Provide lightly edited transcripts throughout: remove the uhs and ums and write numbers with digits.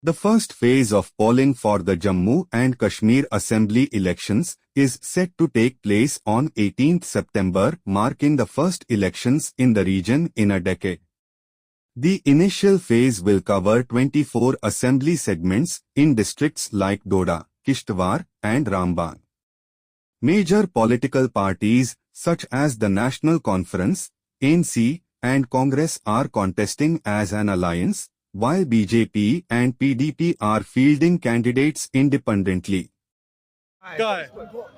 The first phase of polling for the Jammu and Kashmir Assembly elections is set to take place on 18th September, marking the first elections in the region in a decade. The initial phase will cover 24 assembly segments in districts like Doda, Kishtwar, and Ramban. Major political parties such as the National Conference, ANC, and Congress are contesting as an alliance, while BJP and PDP are fielding candidates independently.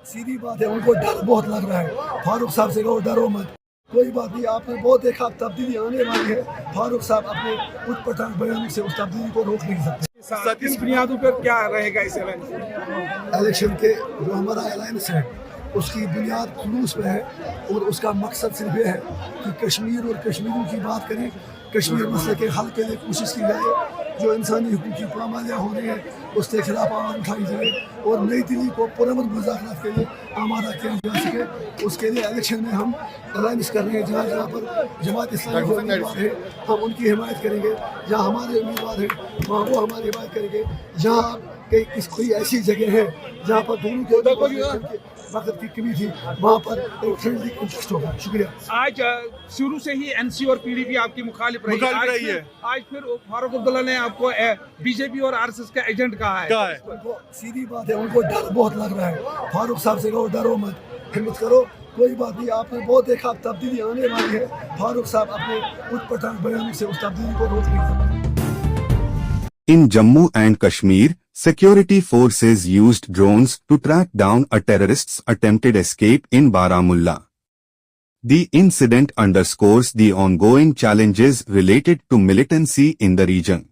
सीधी बात है, उनको डर बहुत लग रहा है। फारूक साहब से कहो डरो मत, कोई बात नहीं। आपने बहुत देखा तब्दीली आने वाली है। फारूक साहब अपने उठपटांग बयान से उस तब्दीली को रोक नहीं सकते। किस बुनियादों पर क्या रहेगा इस इलेक्शन के जो हमारा अलायंस है उसकी बुनियाद खुलूस पे है और उसका मकसद सिर्फ ये है कि कश्मीर और कश्मीरियों की बात करें, कश्मीर मसले के हल के लिए कोशिश की जाए, जो इंसानी हुकूक की पामालियाँ हो रही है उसके खिलाफ आवाज़ उठाई जाए और नई दिल्ली को पुरअमन मुज़ाकरात के लिए आमादा किया जा सके। उसके लिए इलेक्शन में हम अलायंस कर रहे हैं। जहाँ जहाँ पर जमात इस्लामी के उम्मीदवार है हम उनकी हिमायत करेंगे, जहाँ हमारे उम्मीदवार हैं वहाँ वो हमारी हिमायत करेंगे। जहाँ कोई ऐसी जगह है जहाँ पर दोनों के वक्त की कमी थी वहाँ पर एक फ्रेंडली कॉन्टेस्ट होगा। शुक्रिया। आज शुरू से ही एनसी और पीडीपी आपकी मुखालिफ रही है। आज फिर फारूक अब्दुल्ला ने आपको बीजेपी और आरएसएस का एजेंट कहा है। सीधी बात है, उनको डर बहुत लग रहा है। फारूक साहब से कहो डरो मत, हिम्मत करो, कोई बात नहीं। आपने बहुत देखा तब्दीली आने वाली है। फारूक साहब अपने उठपटांग बयान से उस तब्दीली को रोक नहीं सकते। In Jammu and Kashmir, security forces used drones to track down a terrorist's attempted escape in Baramulla. The incident underscores the ongoing challenges related to militancy in the region.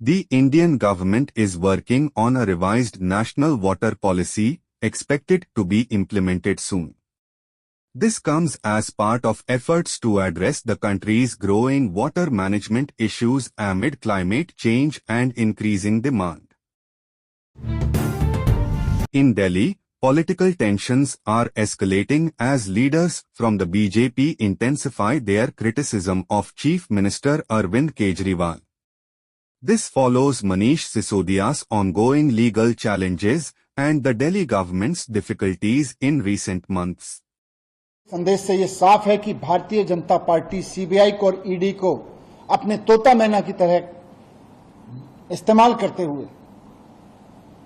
The Indian government is working on a revised national water policy, expected to be implemented soon. This comes as part of efforts to address the country's growing water management issues amid climate change and increasing demand. In Delhi, political tensions are escalating as leaders from the BJP intensify their criticism of Chief Minister Arvind Kejriwal. This follows Manish Sisodia's ongoing legal challenges and the Delhi government's difficulties in recent months. संदेश से ये साफ है कि Bharatiya Janata party CBI को और ED को अपने तोता मैना की तरह इस्तेमाल करते हुए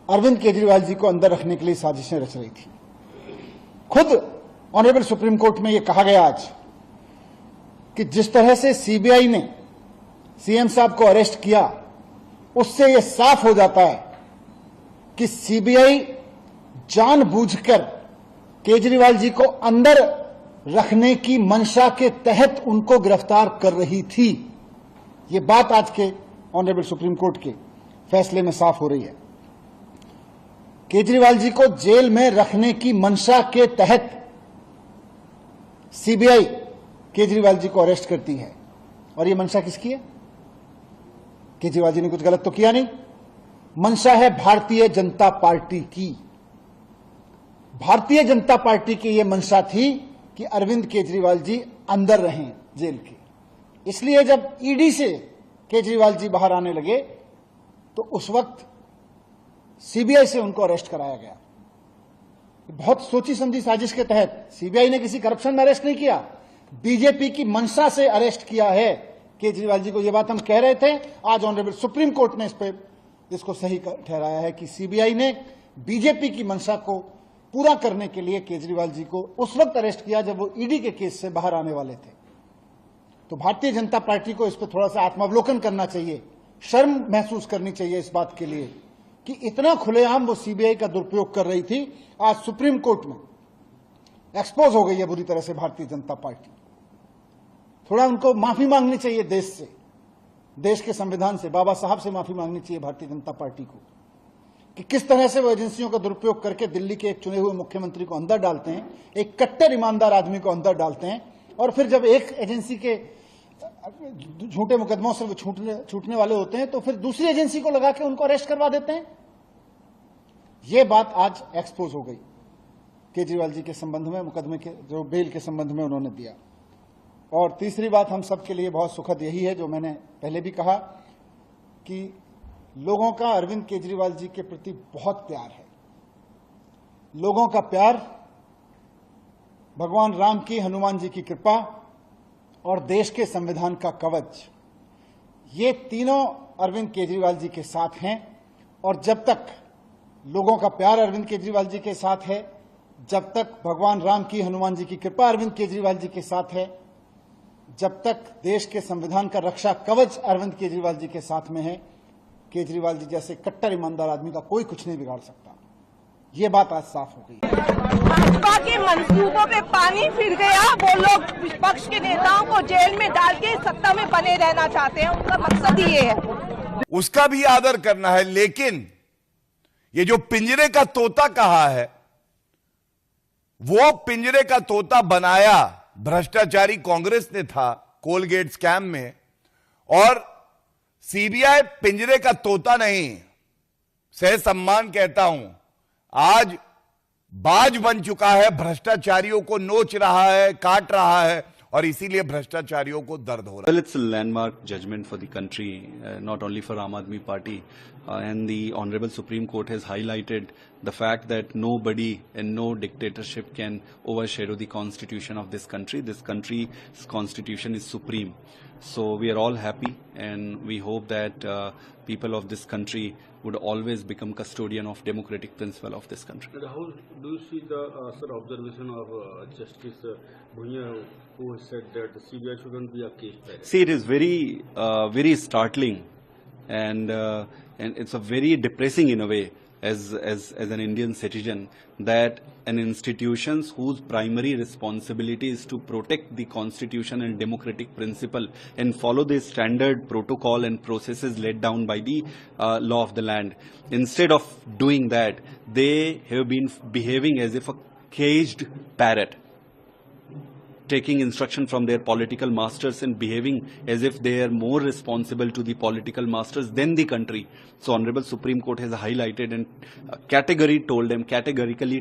अरविंद केजरीवाल जी को अंदर रखने के लिए साजिशें रच रही थी। खुद ऑनरेबल सुप्रीम कोर्ट में ये कहा गया आज कि जिस तरह से सीबीआई ने सीएम साहब को अरेस्ट किया, उससे यह साफ हो जाता है कि सीबीआई जानबूझकर केजरीवाल जी को अंदर रखने की मंशा के तहत उनको गिरफ्तार कर रही थी। ये बात आज के ऑनरेबल सुप्रीम कोर्ट के फैसले में साफ हो रही है। केजरीवाल जी को जेल में रखने की मंशा के तहत सीबीआई केजरीवाल जी को अरेस्ट करती है। और ये मंशा किसकी है? केजरीवाल जी ने कुछ गलत तो किया नहीं। मंशा है भारतीय जनता पार्टी की। भारतीय जनता पार्टी की यह मंशा थी कि अरविंद केजरीवाल जी अंदर रहें जेल के। इसलिए जब ईडी से केजरीवाल जी बाहर आने लगे तो उस वक्त सीबीआई से उनको अरेस्ट कराया गया। बहुत सोची समझी साजिश के तहत सीबीआई ने किसी करप्शन में अरेस्ट नहीं किया, बीजेपी की मंशा से अरेस्ट किया है केजरीवाल जी को। यह बात हम कह रहे थे, आज ऑनरेबल सुप्रीम कोर्ट ने इस पे इसको सही ठहराया है कि सीबीआई ने बीजेपी की मंशा को पूरा करने के लिए केजरीवाल जी को उस वक्त अरेस्ट किया जब वो ईडी के केस से बाहर आने वाले थे। तो भारतीय जनता पार्टी को इस पर थोड़ा सा आत्मावलोकन करना चाहिए, शर्म महसूस करनी चाहिए इस बात के लिए कि इतना खुलेआम वो सीबीआई का दुरुपयोग कर रही थी। आज सुप्रीम कोर्ट में एक्सपोज हो गई है बुरी तरह से भारतीय जनता पार्टी। थोड़ा उनको माफी मांगनी चाहिए देश से, देश के संविधान से, बाबा साहब से माफी मांगनी चाहिए भारतीय जनता पार्टी को कि किस तरह से वो एजेंसियों का दुरुपयोग करके दिल्ली के एक चुने हुए मुख्यमंत्री को अंदर डालते हैं, एक कट्टर ईमानदार आदमी को अंदर डालते हैं, और फिर जब एक एजेंसी के झूठे मुकदमों से वो छूटने वाले होते हैं तो फिर दूसरी एजेंसी को लगा के उनको अरेस्ट करवा देते हैं। ये बात आज एक्सपोज हो गई केजरीवाल जी के संबंध में, मुकदमे के जो बेल के संबंध में उन्होंने दिया। और तीसरी बात हम सबके लिए बहुत सुखद यही है, जो मैंने पहले भी कहा कि लोगों का अरविंद केजरीवाल जी के प्रति बहुत प्यार है। लोगों का प्यार, भगवान राम की, हनुमान जी की कृपा और देश के संविधान का कवच, ये तीनों अरविंद केजरीवाल जी के साथ हैं। और जब तक लोगों का प्यार अरविंद केजरीवाल जी के साथ है, जब तक भगवान राम की, हनुमान जी की कृपा अरविंद केजरीवाल जी के साथ है, जब तक देश के संविधान का रक्षा कवच अरविंद केजरीवाल जी के साथ में है, केजरीवाल जी जैसे कट्टर ईमानदार आदमी का कोई कुछ नहीं बिगाड़ सकता। ये बात आज साफ हो गई। भाजपा के मंसूबों पे पानी फिर गया। वो लोग विपक्ष के नेताओं को जेल में डाल के सत्ता में बने रहना चाहते हैं, उनका मकसद ही ये है। उसका भी आदर करना है, लेकिन ये जो पिंजरे का तोता कहा है, वो पिंजरे का तोता बनाया भ्रष्टाचारी कांग्रेस ने था कोलगेट स्कैम में, और सीबीआई पिंजरे का तोता नहीं, सह सम्मान कहता हूं, आज बाज बन चुका है, भ्रष्टाचारियों को नोच रहा है, काट रहा है, और इसीलिए भ्रष्टाचारियों को दर्द हो रहा है। Well, it's a landmark judgment for the country, not only for Aam Aadmi Party, and the Honorable Supreme Court has highlighted the fact that nobody and no dictatorship can overshadow the constitution of this country. This country's constitution is supreme. So we are all happy, and we hope that people of this country would always become custodian of democratic principle of this country. And how do you see the observation of Justice Bhuiya, who said that the CBI shouldn't be a case file? See, it is very startling, and it's a very depressing in a way as an Indian citizen that an institutions whose primary responsibility is to protect the constitution and democratic principle and follow the standard protocol and processes laid down by the law of the land. Instead of doing that, they have been behaving as if a caged parrot. taking instruction from their political masters and behaving as if they are more responsible to the political masters than the country. So Honorable Supreme Court has highlighted and categorically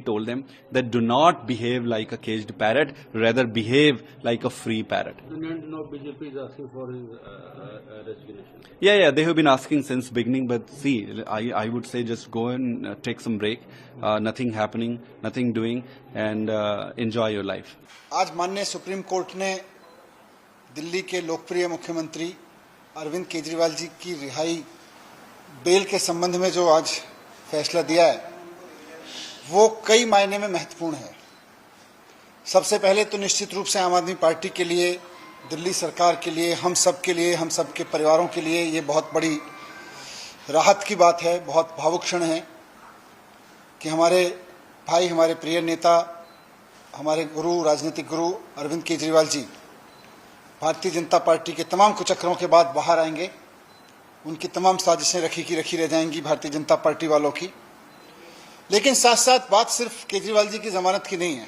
told them that do not behave like a caged parrot, rather behave like a free parrot. And now BJP is asking for his resignation. Yeah, they have been asking since beginning, but see, I would say just go and take some break, nothing happening, nothing doing, and enjoy your life. आज माननीय supreme court ने दिल्ली के लोकप्रिय मुख्यमंत्री अरविंद केजरीवाल जी की रिहाई bell के संबंध में जो आज फैसला दिया है वो कई मायने में महत्वपूर्ण है। सबसे पहले तो निश्चित रूप से आम आदमी पार्टी के लिए, दिल्ली सरकार के लिए, हम सब के परिवारों के लिए ये बहुत बड़ी राहत की बात है, बहुत भावुक क्षण है कि हमारे भाई, हमारे प्रिय नेता, हमारे गुरु, राजनीतिक गुरु अरविंद केजरीवाल जी भारतीय जनता पार्टी के तमाम कुचक्रों के बाद बाहर आएंगे। उनकी तमाम साजिशें रखी की रखी रह जाएंगी भारतीय जनता पार्टी वालों की। लेकिन साथ साथ बात सिर्फ केजरीवाल जी की जमानत की नहीं है।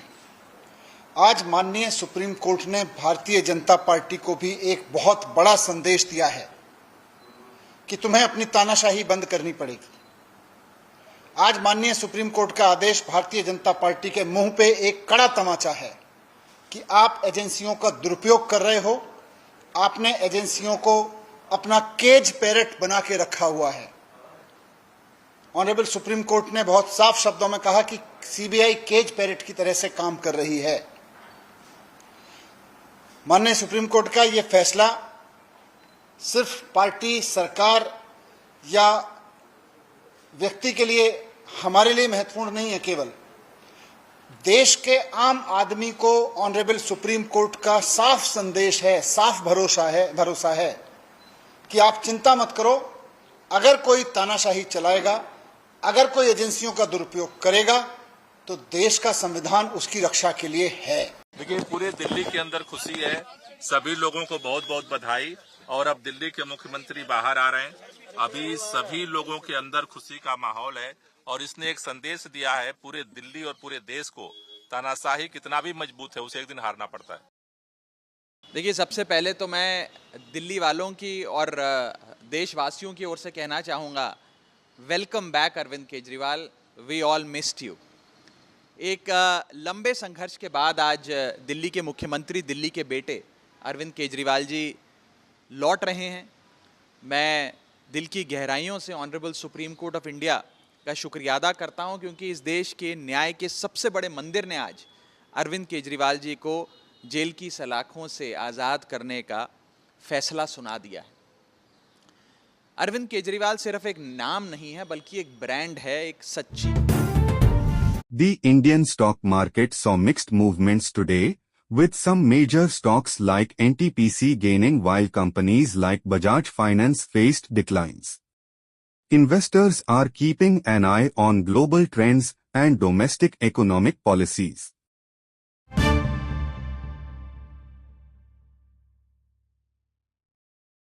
आज माननीय सुप्रीम कोर्ट ने भारतीय जनता पार्टी को भी एक बहुत बड़ा संदेश दिया है कि तुम्हें अपनी तानाशाही बंद करनी पड़ेगी। आज माननीय सुप्रीम कोर्ट का आदेश भारतीय जनता पार्टी के मुंह पे एक कड़ा तमाचा है कि आप एजेंसियों का दुरुपयोग कर रहे हो, आपने एजेंसियों को अपना केज पैरट बना के रखा हुआ है। ऑनरेबल सुप्रीम कोर्ट ने बहुत साफ शब्दों में कहा कि सीबीआई केज पैरट की तरह से काम कर रही है। माननीय सुप्रीम कोर्ट का यह फैसला सिर्फ पार्टी, सरकार या व्यक्ति के लिए, हमारे लिए महत्वपूर्ण नहीं है। केवल देश के आम आदमी को ऑनरेबल सुप्रीम कोर्ट का साफ संदेश है, साफ भरोसा है कि आप चिंता मत करो, अगर कोई तानाशाही चलाएगा, अगर कोई एजेंसियों का दुरुपयोग करेगा तो देश का संविधान उसकी रक्षा के लिए है। देखिए, पूरे दिल्ली के अंदर खुशी है, सभी लोगों को बहुत बहुत बधाई। और अब दिल्ली के मुख्यमंत्री बाहर आ रहे हैं, अभी सभी लोगों के अंदर खुशी का माहौल है और इसने एक संदेश दिया है पूरे दिल्ली और पूरे देश को, तानाशाही कितना भी मजबूत है उसे एक दिन हारना पड़ता है। देखिए, सबसे पहले तो मैं दिल्ली वालों की और देशवासियों की ओर से कहना चाहूँगा, welcome back Arvind Kejriwal, we all missed you. एक लंबे संघर्ष के बाद आज दिल्ली के मुख्यमंत्री, दिल्ली के बेटे अरविंद केजरीवाल जी लौट रहे हैं। मैं दिल की गहराइयों से honourable supreme court of India का शुक्रिया अदा करता हूं, क्योंकि इस देश के न्याय के सबसे बड़े मंदिर ने आज अरविंद केजरीवाल जी को जेल की सलाखों से आज़ाद करने का फैसला सुना दिया है। अरविंद केजरीवाल सिर्फ एक नाम नहीं है, बल्कि एक ब्रांड है, एक सच्ची। The Indian stock market saw mixed movements today, with some major stocks like NTPC gaining while companies like Bajaj Finance faced declines. Investors are keeping an eye on global trends and domestic economic policies.